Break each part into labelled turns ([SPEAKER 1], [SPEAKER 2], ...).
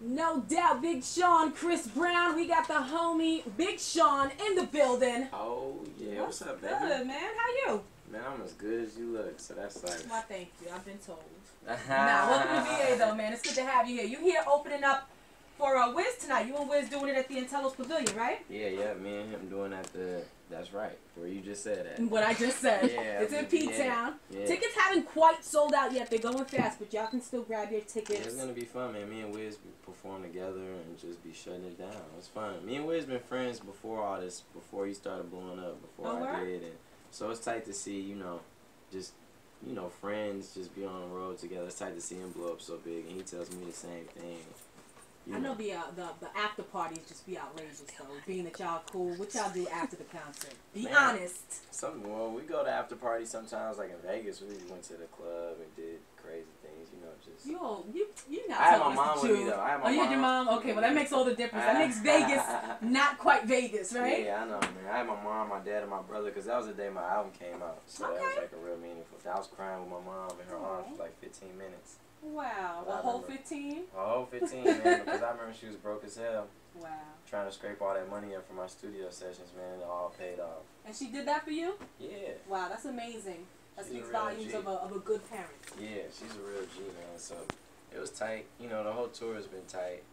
[SPEAKER 1] No doubt, Big Sean, Chris Brown. We got the homie Big Sean in the building.
[SPEAKER 2] Oh, yeah. What's up, baby?
[SPEAKER 1] Good, man. How you?
[SPEAKER 2] Man, I'm as good as you look, so that's like...
[SPEAKER 1] Well, thank you. I've been told. Welcome to VA, though, man. It's good to have you here. You here opening up for Wiz tonight. You and Wiz doing it at the Intello's Pavilion, right?
[SPEAKER 2] Yeah, me and him doing at the... That's right, where you just said that.
[SPEAKER 1] What I just said.
[SPEAKER 2] Yeah,
[SPEAKER 1] it's in P-Town.
[SPEAKER 2] Yeah.
[SPEAKER 1] Tickets haven't quite sold out yet. They're going fast, but y'all can still grab your tickets.
[SPEAKER 2] Yeah, it's going to be fun, man. Me and Wiz perform together and just be shutting it down. It's fun. Me and Wiz been friends before all this, before he started blowing up, before I did. And so it's tight to see, you know, just... You know, friends just be on the road together. It's tight to see him blow up so big, and he tells me the same thing.
[SPEAKER 1] I know the after parties just be outrageous though. Being that y'all cool, what y'all do after the concert? Be honest.
[SPEAKER 2] Well, we go to after parties sometimes, like in Vegas. We went to the club and did crazy things, you know, just.
[SPEAKER 1] You not.
[SPEAKER 2] I had my mom with me though.
[SPEAKER 1] You had your mom. Okay, well that makes all the difference. That makes Vegas not quite Vegas, right?
[SPEAKER 2] Yeah, I know, man. I had my mom, my dad, and my brother because that was the day my album came out. So that was like a real meaningful thing. I was crying with my mom in her arms for like 15 minutes.
[SPEAKER 1] Wow, a whole 15?
[SPEAKER 2] A whole 15, man, because I remember she was broke as hell.
[SPEAKER 1] Wow.
[SPEAKER 2] Trying to scrape all that money up for my studio sessions, man. It all paid off.
[SPEAKER 1] And she did that for you?
[SPEAKER 2] Yeah.
[SPEAKER 1] Wow, that's amazing. That speaks
[SPEAKER 2] G.
[SPEAKER 1] volumes of a good parent.
[SPEAKER 2] Yeah, she's a real G, man. So it was tight. You know, the whole tour has been tight.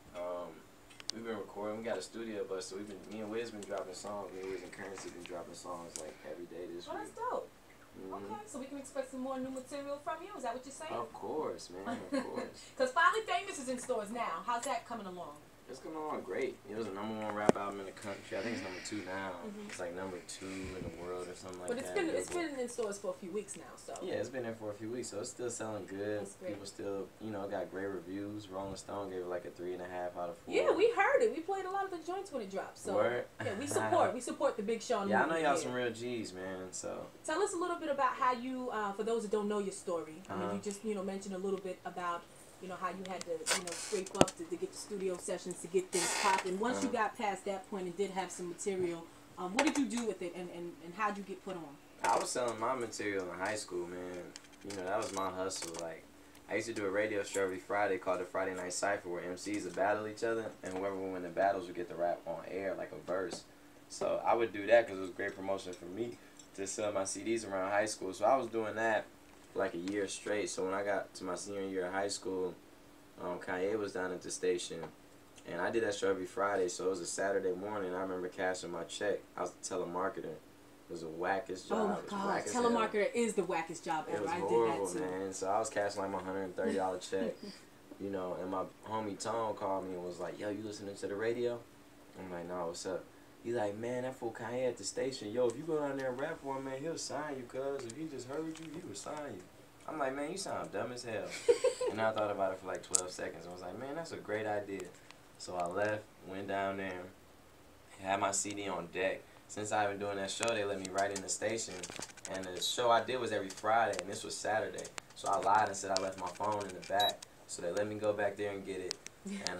[SPEAKER 2] We've been recording. We got a studio bus, so me and Wiz been dropping songs. Me and Wiz and Currency been dropping songs like every day this week.
[SPEAKER 1] That's dope. Okay, so we can expect some more new material from you? Is that what you're saying?
[SPEAKER 2] Of course, man, of course.
[SPEAKER 1] Because Finally Famous is in stores now. How's that coming along?
[SPEAKER 2] It's coming along great. It was a #1 rap album in the country. I think it's #2 now. It's like #2 in the world or something like that.
[SPEAKER 1] But it's been in stores for a few weeks now, so.
[SPEAKER 2] Yeah, it's been there for a few weeks, so it's still selling good. People still, you know, got great reviews. Rolling Stone gave it like a 3.5 out of 4.
[SPEAKER 1] Yeah, we heard it. We played a lot of the joints when it dropped. So yeah, we support the Big Sean.
[SPEAKER 2] Yeah, I know y'all some real G's, man. So
[SPEAKER 1] tell us a little bit about how you, for those that don't know your story. I mean, you just mentioned a little bit about. You know, how you had to, scrape up to get the studio sessions to get things popping. Once you got past that point and did have some material, what did you do with it and how'd you get put on?
[SPEAKER 2] I was selling my material in high school, man. You know, that was my hustle. Like, I used to do a radio show every Friday called the Friday Night Cypher where MCs would battle each other and whoever would win the battles would get the rap on air, like a verse. So I would do that because it was great promotion for me to sell my CDs around high school. So I was doing that for like a year straight. So when I got to my senior year of high school, Kanye was down at the station, and I did that show every Friday. So it was a Saturday morning. I remember cashing my check. I was a telemarketer. It was the wackest job.
[SPEAKER 1] Oh my God, telemarketer is the wackest job ever.
[SPEAKER 2] It was horrible, man. So I was cashing like my $130 check, you know. And my homie Tone called me and was like, "Yo, you listening to the radio?" I'm like, "No, what's up?" He's like, "Man, that fool Kanye at the station. Yo, if you go down there and rap for him, man, he'll sign you, cuz. If he just heard you, he would sign you." I'm like, "Man, you sound dumb as hell." And I thought about it for like 12 seconds. I was like, "Man, that's a great idea." So I left, went down there, had my CD on deck. Since I've been doing that show, they let me write in the station. And the show I did was every Friday, and this was Saturday. So I lied and said I left my phone in the back. So they let me go back there and get it. And,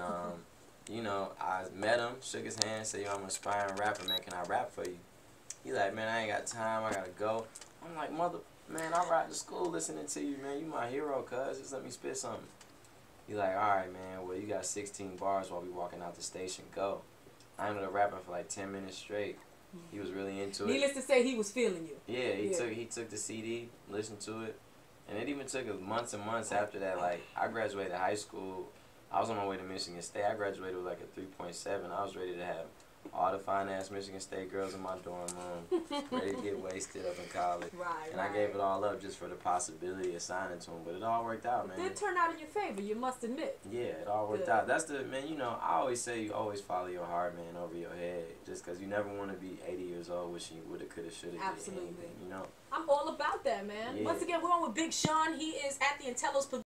[SPEAKER 2] you know, I met him, shook his hand, said, "Yo, I'm an aspiring rapper, man. Can I rap for you?" He's like, "Man, I ain't got time. I got to go." I'm like, "Man, I ride to school listening to you, man. You my hero, cuz. Just let me spit something." He's like, "All right, man. Well, you got 16 bars while we walking out the station. Go." I ended up rapping for like 10 minutes straight. He was really into it.
[SPEAKER 1] Needless to say, he was feeling you.
[SPEAKER 2] Yeah, he took the CD, listened to it, and it even took months and months after that. Like, I graduated high school. I was on my way to Michigan State. I graduated with like a 3.7. I was ready to have all the fine-ass Michigan State girls in my dorm room, ready to get wasted up in college. And I gave it all up just for the possibility of signing to them. But it all worked out, man.
[SPEAKER 1] It did turn out in your favor, you must admit.
[SPEAKER 2] Yeah, it all worked out. That's man, you know, I always say you always follow your heart, man, over your head. Just because you never want to be 80 years old wishing you woulda, coulda, shoulda did anything, you know?
[SPEAKER 1] I'm all about that, man. Once again, we're on with Big Sean. He is at the Intello's Pavilion.